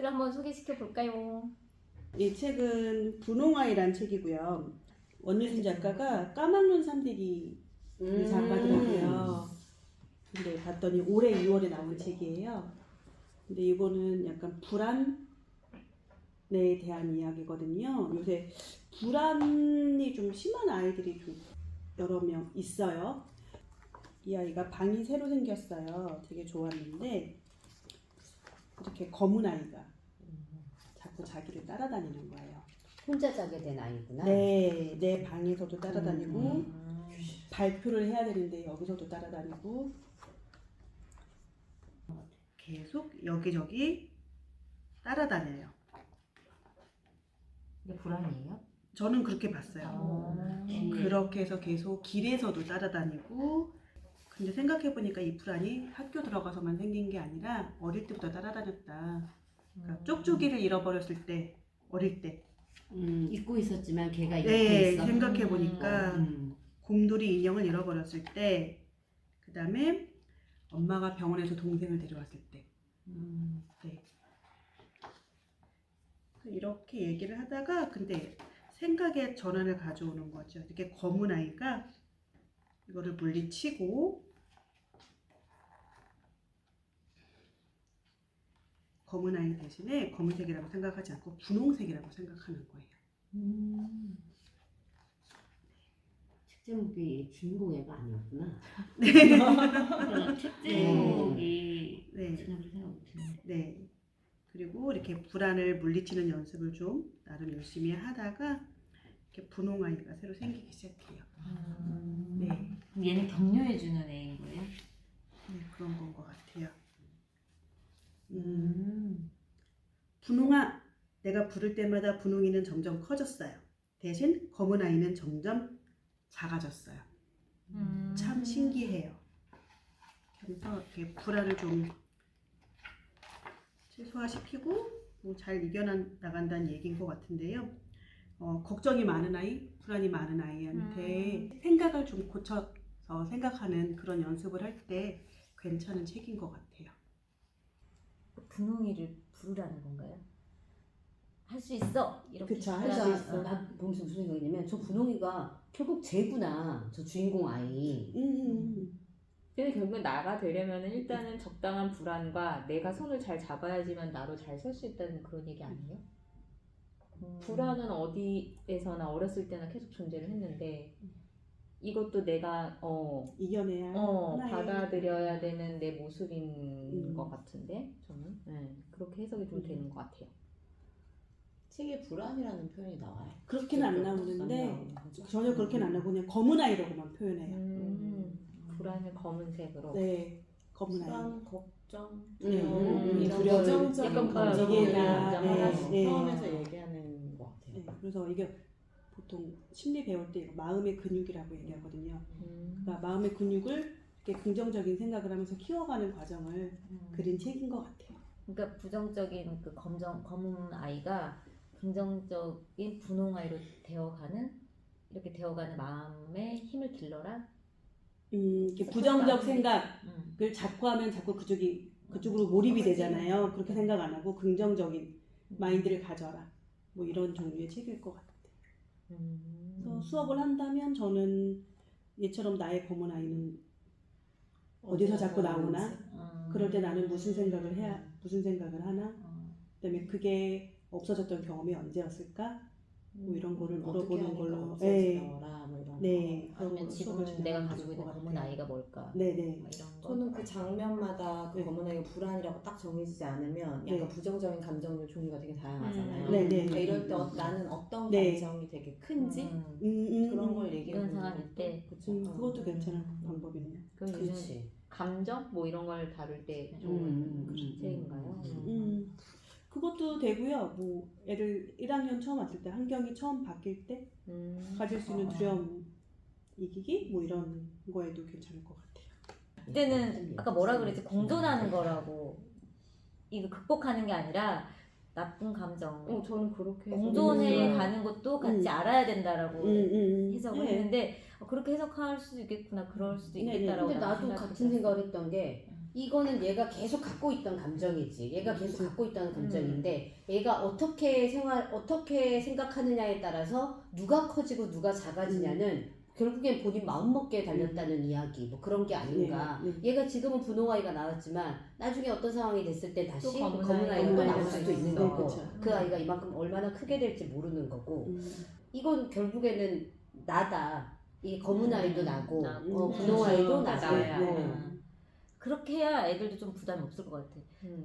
책들을 한번 소개시켜 볼까요? 이 책은 분홍아이란 책이고요. 원유진 작가가 까막눈 삼대기를 작가더라고요. 근데 봤더니 올해 2월에 나온 책이에요. 근데 이거는 약간 불안에 대한 이야기거든요. 요새 불안이 좀 심한 아이들이 좀 여러 명 있어요. 이 아이가 방이 새로 생겼어요. 되게 좋았는데 이렇게 검은 아이가 자꾸 자기를 따라다니는 거예요. 혼자 자게 된 아이구나. 네, 내 방에서도 따라다니고 발표를 해야 되는데 여기서도 따라다니고 계속 여기저기 따라다녀요. 이게 불안이에요? 저는 그렇게 봤어요. 그렇게 해서 계속 길에서도 따라다니고, 근데 생각해보니까 이 불안이 학교 들어가서만 생긴 게 아니라 어릴 때부터 따라다녔다. 그러니까 쪽쪽이를 잃어버렸을 때, 어릴 때. 잊고 있었지만 걔가 잊고 네, 있어. 생각해보니까 곰돌이 인형을 잃어버렸을 때, 그 다음에 엄마가 병원에서 동생을 데려왔을 때. 네. 이렇게 얘기를 하다가 근데 생각의 전환을 가져오는 거죠. 이렇게 검은 아이가 이거를 물리치고 검은 아이 대신에 검은색이라고 생각하지 않고 분홍색이라고 생각하는 거예요. 책 제목이 주인공 애가 아니었구나. 책 제목이 네. 지난번에 생각 못했는데. 네. 그리고 이렇게 불안을 물리치는 연습을 좀 나름 열심히 하다가 이렇게 분홍 아이가 새로 생기기 시작해요. 네. 그럼 얘는 격려해주는 애인 거예요? 네, 그런 건 것 같아요. 분홍아, 내가 부를 때마다 분홍이는 점점 커졌어요. 대신 검은 아이는 점점 작아졌어요. 참 신기해요. 그래서 이렇게 불안을 좀 최소화시키고 뭐 잘 이겨나간다는 얘기인 것 같은데요. 걱정이 많은 아이, 불안이 많은 아이한테 생각을 좀 고쳐서 생각하는 그런 연습을 할 때 괜찮은 책인 것 같아요. 분홍이를 부르라는 건가요? 할 수 있어! 이렇게 그쵸, 할 부르라는 수 있어. 거죠. 나 보면서 무슨 생각이냐면 저 분홍이가 결국 쟤구나. 저 주인공 아이. 근데 결국엔 나가 되려면 일단은 적당한 불안과 내가 손을 잘 잡아야지만 나로 잘 설 수 있다는 그런 얘기 아니에요? 불안은 어디에서나 어렸을 때나 계속 존재를 했는데 이것도 내가 이겨내야 하나의 받아들여야 되는 내 모습인 것 같은데 저는 그렇게 해석이 좀 되는 것 같아요. 책에 불안이라는 표현이 나와요. 그렇게는 안 나오는데 전혀 그렇게는 안 나오고 그냥 검은 아이라고만 표현해요. 불안을 검은색으로. 네, 검은 아이. 불안, 걱정, 이런 이런 부정적인 약간 감정이나 네, 네. 포함해서 얘기하는 것 같아요. 네, 그래서 이게 보통 심리 배울 때 이거 마음의 근육이라고 얘기하거든요. 그러니까 마음의 근육을 이렇게 긍정적인 생각을 하면서 키워가는 과정을 그린 책인 것 같아요. 그러니까 부정적인 그 검은 아이가 긍정적인 분홍 아이로 이렇게 되어가는 마음의 힘을 길러라. 이렇게 부정적 생각을 자꾸 하면 자꾸 그쪽으로 몰입이 되잖아요. 그렇게 생각 안 하고 긍정적인 마인드를 가져라. 뭐 이런 종류의 책일 것 같아요. 그래서 수업을 한다면 저는 얘처럼 나의 검은 아이는 어디서 자꾸 나오나? 그럴 때 나는 무슨 생각을 하나? 그다음에 그게 없어졌던 경험이 언제였을까? 뭐 이런 거를 물어보는 걸로. 없어지더라 뭐 이런 네. 거. 아니면 그런 지금 수업을 내가 진행하면 가지고 좋을 있는 것 검은 같아요. 아이가 뭘까? 네네. 뭐 이런 거. 저는 그 장면마다 그 네. 검은 아이가 불안이라고 딱 정해지지 않으면 약간 네. 부정적인 감정들 종류가 되게 다양하잖아요. 네네. 그러니까 이럴 때 나는 어떤 네. 감정이 되게 큰지 그런 그런 걸 얘기해 이런 보는 상황일 때. 그쵸. 그것도 괜찮은 방법이네요. 그럼 요즘 그렇지. 감정 뭐 이런 걸 다룰 때 좋은 책인가요? 그것도 되고요. 뭐 애들 1학년 처음 왔을 때 환경이 처음 바뀔 때 가질 수 있는 두려움 이기기 뭐 이런 거에도 괜찮을 것 같아요. 이때는 아까 뭐라 그랬지? 공존하는 거라고. 이거 극복하는 게 아니라 나쁜 감정. 저는 그렇게 공존해 가는 것도 같이 알아야 된다라고 해석을 네. 했는데 그렇게 해석할 수도 있겠구나, 그럴 수도 네, 네. 있겠다라고. 근데 나도 생각이 같은 들었어요. 생각을 했던 게 이거는 얘가 계속 갖고 있던 감정이지. 얘가 계속 갖고 있던 감정인데 얘가 어떻게 생각하느냐에 따라서 누가 커지고 누가 작아지냐는 결국엔 본인 마음먹기에 달렸다는 이야기 뭐 그런 게 아닌가. 얘가 지금은 분홍아이가 나왔지만 나중에 어떤 상황이 됐을 때 다시 또 검은 아이가 또 나올 수도 있는 네, 거고 그쵸. 그 아이가 이만큼 얼마나 크게 될지 모르는 거고 이건 결국에는 나다. 이 검은 아이도 나고 분홍 아이도 다 나고 나야. 그렇게 해야 애들도 좀 부담이 없을 것 같아.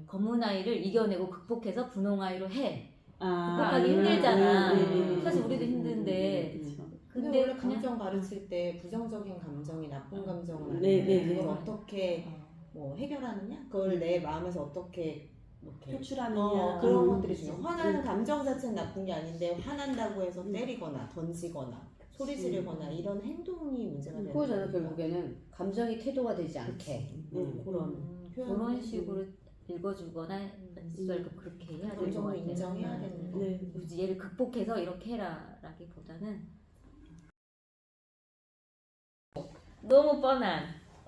검은 아이를 이겨내고 극복해서 분홍 아이로 해. 극복하기 힘들잖아. 사실 우리도 힘든데. 근데 근데 원래 그냥 감정 가르칠 때 부정적인 감정이 나쁜 감정은 네, 아닌데 네, 네. 그걸 어떻게 뭐 해결하느냐? 그걸 내 마음에서 어떻게 이렇게 표출하느냐 그런 것들이 중요해. 화나는 감정 자체는 나쁜 게 아닌데 화난다고 해서 때리거나 던지거나 소리 지르거나 이런 행동이 문제가 되는 그거잖아. 결국에는 감정이 태도가 되지 않게 그런 그런 식으로 읽어주거나 연습을 그렇게 해야 될 것 감정을 같아. 인정해야 되는 거. 네. 굳이 얘를 극복해서 이렇게 해라라기보다는 너무 뻔한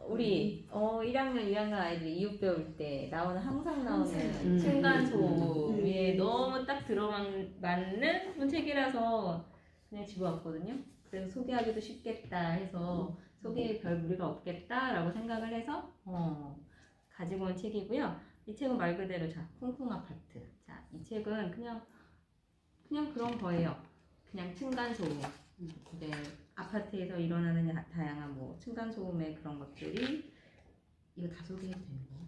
우리 1학년 2학년 아이들 이웃 배울 때 나오는 항상 나오는 층간소음에 너무 딱 들어맞는 책이라서 그냥 집어왔거든요. 그래서 소개하기도 쉽겠다 해서 소개에 별 무리가 없겠다라고 생각을 해서 가지고 온 책이고요. 이 책은 말 그대로 자 쿵쿵 아파트. 자, 이 책은 그냥 그런 거예요. 그냥 층간소음. 네, 아파트에서 일어나는 다양한 뭐 층간소음의 그런 것들이 이거 다 소개해도 되는 거야?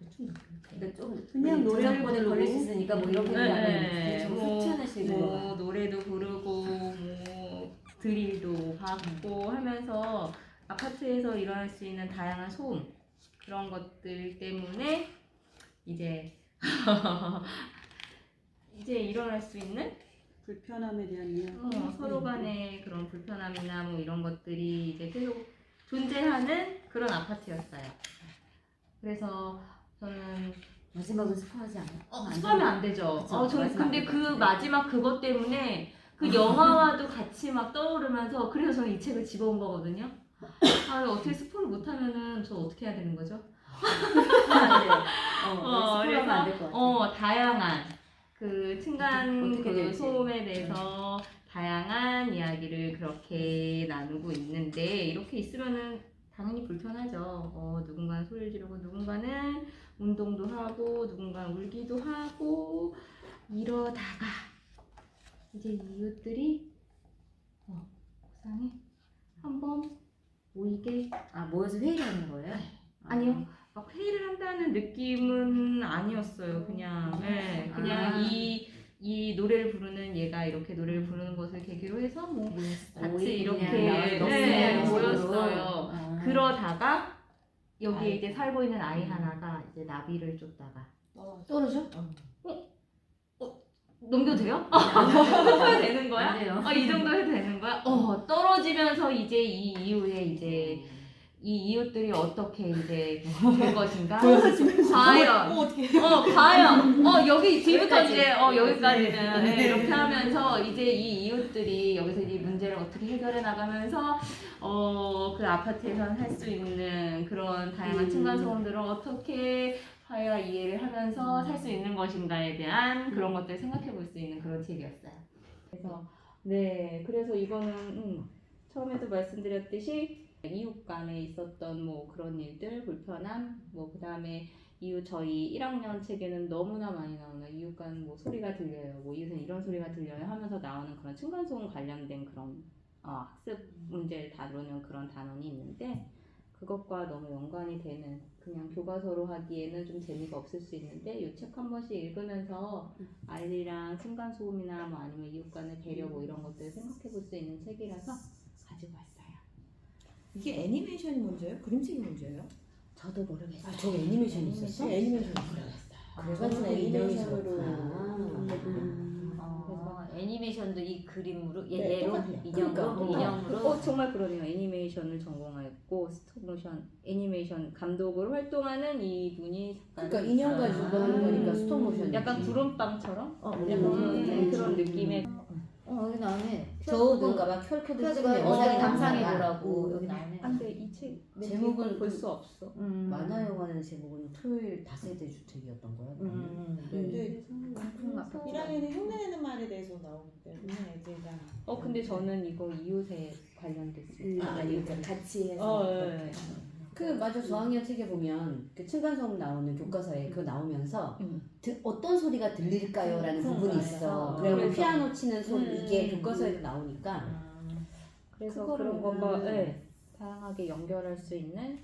이거 좀 근데 좀 그냥 노래 한 번에 걸릴 수 있으니까 뭐 이렇게 좀 흡수하는 식으로 뭐 노래도 부르고 뭐 드릴도 받고 하면서 아파트에서 일어날 수 있는 다양한 소음 그런 것들 때문에 이제 일어날 수 있는 불편함에 대한 이야기. 서로 간의 그런 불편함이나 뭐 이런 것들이 이제 계속 존재하는 그런 아파트였어요. 그래서 저는 마지막은 스포하지 않아? 스포하면 안 되죠. 그쵸, 저는 마지막 근데 그 그거. 마지막 그것 때문에 그 영화와도 같이 막 떠오르면서 그래서 저는 이 책을 집어온 거거든요. 어떻게 스포를 못하면은 저 어떻게 해야 되는 거죠? 스포하면 안 될 것 같아. 다양한 그 층간 어떻게 그 될지. 소음에 대해서 다양한 이야기를 그렇게 나누고 있는데 이렇게 있으면은 당연히 불편하죠. 누군가는 소리를 지르고 누군가는 운동도 하고 누군가는 울기도 하고 이러다가 이제 이웃들이 옥상에 한번 모이게 모여서 회의를 하는 거예요? 아니요. 막 회의를 한다는 느낌은 아니었어요. 그냥 그냥 이 노래를 부르는 얘가 이렇게 노래를 부르는 것을 계기로 해서 뭐 같이 이렇게 모였어요. 그러다가 여기 이제 살고 있는 아이 하나가 이제 나비를 쫓다가 떨어져? 넘겨도 돼요? 해도 되는 거야? 안 돼요. 이 정도 해도 되는 거야? 떨어지면서 이제 이 이후에 이제 이 이웃들이 어떻게 이제 될 것인가? 과연 과연 여기 뒤부터 이제 여기까지는 이렇게 하면서 이제 이 이웃들이 여기서 이 문제를 어떻게 해결해 나가면서 그 아파트에서 살 수 있는 그런 다양한 층간 소음들을 어떻게 화해와 이해를 하면서 살 수 있는 것인가에 대한 그런 것들을 생각해 볼 수 있는 그런 책이었어요. 그래서 이거는 처음에도 말씀드렸듯이 이웃 간에 있었던 뭐 그런 일들, 불편함, 뭐 그 다음에 이웃 저희 1학년 책에는 너무나 많이 나오는 이웃 간 뭐 소리가 들려요, 뭐 이웃은 이런 소리가 들려요 하면서 나오는 그런 층간소음 관련된 그런 학습 문제를 다루는 그런 단원이 있는데 그것과 너무 연관이 되는 그냥 교과서로 하기에는 좀 재미가 없을 수 있는데 이 책 한 번씩 읽으면서 아이들이랑 층간소음이나 뭐 아니면 이웃 간의 배려 뭐 이런 것들을 생각해 볼 수 있는 책이라서 가지고 왔어요. 이게 애니메이션이 문제예요? 그림책이 문제예요? 저도 모르겠어요. 저 애니메이션이 있었어? 애니메이션 그래가지고 애니메이션으로 그래서 애니메이션도 이 그림으로 네, 얘로 똑같아요. 인형으로 정말 그러네요. 애니메이션을 전공하였고 스톱모션 애니메이션 감독으로 활동하는 이분이 그러니까 인형 가지고 하는 거니까 스톱모션. 약간 구름빵처럼 네. 약간 그런 느낌의 여기 나오네. 적은가봐 큐R코드 찍으면 영상이 감상해보라고 여기 나오네. 안돼 이책 제목을 볼 수 없어. 만화 영화는 제목은 토요일 다세대 주택이었던 거야. 근데 그런가 1학년에 흉내내는 말에 대해서 나오기 때문에 애들이랑 근데 저는 이거 이웃에 관련됐어요. 이렇게 같이 해서 네. 그 맞아 저학년 책에 보면 그 층간소음 나오는 교과서에 그거 나오면서 어떤 소리가 들릴까요라는 부분이 있어. 그리고 그래서. 피아노 치는 소리 이게 교과서에도 나오니까 그래서 그거를 그런 거가 다양하게 연결할 수 있는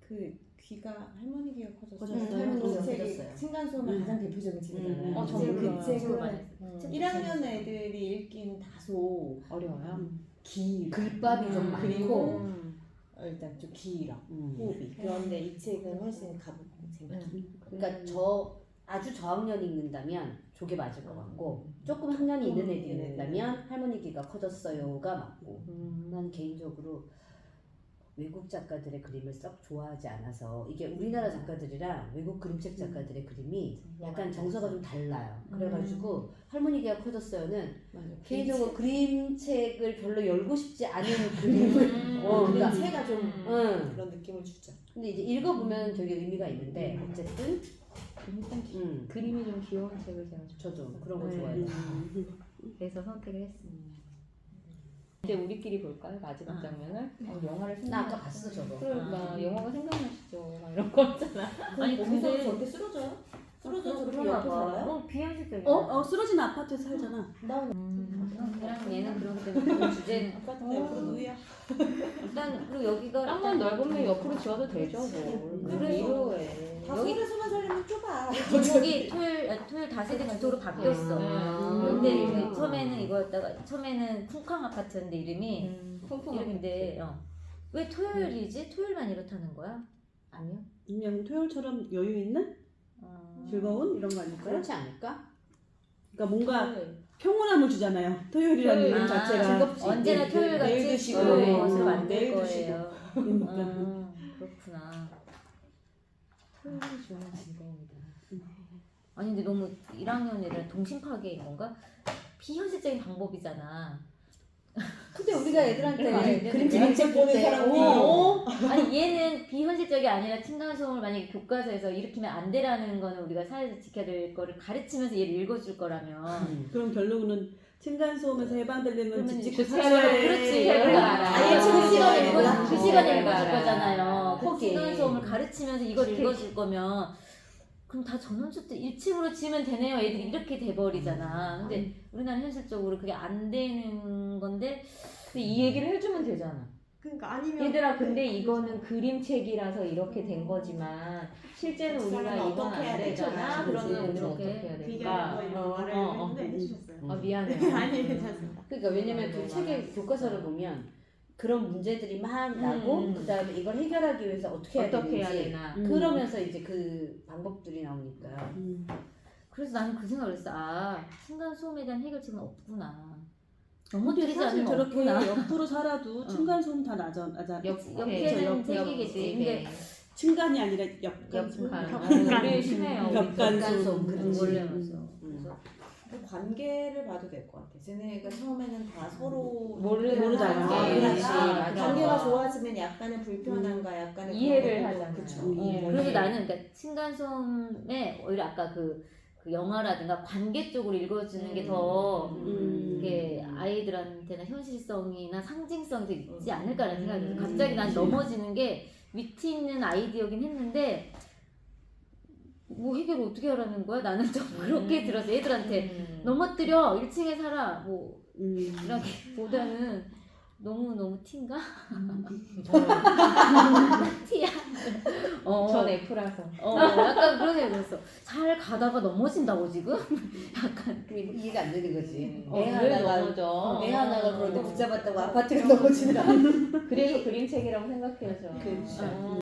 그 귀가 할머니 귀가 커졌어요. 커졌어요? 할머니 그 귀가 책이 커졌어요. 층간소음의 가장 대표적인 책이잖아요. 저는 그 책은 음. 1학년 애들이 읽기는 다소 어려워요. 길 글밥이 좀 많고 그리고 일단 좀 길어 호흡이. 음. 그런데 이 책은 훨씬 가볍고 재밌어. 그러니까 저 아주 저학년이 읽는다면 저게 맞을 것 같고 조금 학년이 있는 애들이 읽는다면 할머니 귀가 커졌어요가 맞고 난 개인적으로 외국 작가들의 그림을 썩 좋아하지 않아서 이게 우리나라 작가들이랑 외국 그림책 작가들의 그림이 약간 정서가 좀 달라요. 그래가지고 할머니 귀가 커졌어요는 맞아. 개인적으로 그림책을 별로 열고 싶지 않은 그림을 그러니까 그림체가 좀 응. 그런 느낌을 주죠. 근데 이제 읽어보면 되게 의미가 있는데 어쨌든 그림이 좀 귀여운 책을 제가 좀 저도 그런 거 네. 좋아해요. 그래서 선택을 했습니다. 이제 우리끼리 볼까요? 마지막 장면을? 영화를 나 생각. 아까 봤어 저거. 그러니까 영화가 생각나시죠? 막 이런 거 있잖아. 아니 거기서 근데 저렇게 쓰러져요? 쓰러져 저렇게 그러나 옆에 봐. 살아요? 비현실적이야. 쓰러진 아파트에서 살잖아. 걔랑 얘는 그러기 때문에 그 주제는 아파트 옆으로 누이야. 일단 그리고 여기가 땅만 넓으면 옆으로 지어도 되죠. 뭐. 그래서- 이거에. 다 여기- 서울에서만 살려면 좁아. 제목이 토요일 다세대 구토로 바뀌었어. 근데 이제 처음에는 이거였다가 처음에는 쿵쾅 아파트인데 이름이 이름인데 왜 토요일이지? 토요일만 이렇다는 거야? 아니요. 그냥 토요일처럼 여유 있는 즐거운 이런 거 아닐까요? 그렇지 않을까? 그러니까 뭔가 평온함을 주잖아요. 토요일이라는 토요일. 이름 자체가. 즐겁지. 언제나 토요일 같이 내일 드시고, 즐거운 것을 만들 내일 거예요. 그러니까. 그렇구나. 토요일이 주는 즐거움이다. 아니 근데 너무 1학년 애들 동심 파괴인 건가? 비현실적인 방법이잖아. 근데 우리가 애들한테 그림 그림책 보는 사람이 아니 얘는 비현실적이 아니라 층간소음을 만약에 교과서에서 일으키면 안 되라는 거는 우리가 사회에서 지켜야 될 거를 가르치면서 얘를 읽어줄 거라면 그럼 결론은 층간소음에서 해방되려면 그러면 집 이제 짓고 살아야 돼. 그렇지. 아예 그 책을 시간에 읽어야 읽어 그 되나? 시간에 읽어야 읽어줄 돼. 거잖아요. 그 거기. 층간소음을 가르치면서 이걸 읽어줄 거면 그럼 다 전원주택 1층으로 지으면 되네요. 애들이 이렇게 돼버리잖아. 근데 우리나라 현실적으로 그게 안 되는 건데 근데 이 얘기를 해주면 되잖아. 그러니까 아니면 얘들아 근데 이거는 그림책이라서 이렇게 된 거지만 실제는 우리가 사람은 이건 어떻게 해야 안 되잖아. 되잖아. 그러면 그렇지. 우리는 어떻게 해야 될까? 말을 했는데 해주셨어요. 미안해요. 아니 괜찮습니다. 그러니까 왜냐면 그 책의 교과서를 보면 그런 문제들이 막 나고 그다음에 이걸 해결하기 위해서 어떻게 해야 어떻게 해야 되는지 되나? 그러면서 이제 그 방법들이 나오니까 그래서 나는 그 생각을 했어. 아 층간소음에 대한 해결책은 없구나. 근데 넘어뜨리지 사실 않으면 저렇게 없구나. 옆으로 살아도 층간소음 다 나잖아. 옆에는 그쵸, 생기겠지. 근데 층간이 아니라 옆간소음. 우리 심해요. 벽간소음. 그렇지. 원래 맞아. 그래서 그 관계를 봐도 될 것 같아. 쟤네가 처음에는 다 서로 모르잖아. 관계가 그렇지, 맞아. 관계가 좋아지면 약간의 불편함과 약간의 이해를 그런 하잖아. 그쵸. 이해. 그래서 나는 그러니까 층간소음에 오히려 아까 그 영화라든가 관계 쪽으로 읽어주는 게 더 이게 아이들한테나 현실성이나 상징성이 더 있지 않을까라는 생각이 들어요. 갑자기 난 넘어지는 게 위트 있는 아이디어긴 했는데 뭐 해결을 어떻게 하라는 거야? 나는 좀 그렇게 들어서 애들한테 넘어뜨려 1층에 살아 뭐 이렇게보다는 너무 티인가? 티야. 전 F라서. 약간 그런 생각이 들었어. 잘 가다가 넘어진다고 지금? 이해가 안 되는 거지. 어, 애 왜 하나가 넘어져? 애 하나가 그런데 붙잡았다고 아파트가 넘어진다. 그래서 그림책이라고 생각해야죠. 그렇죠.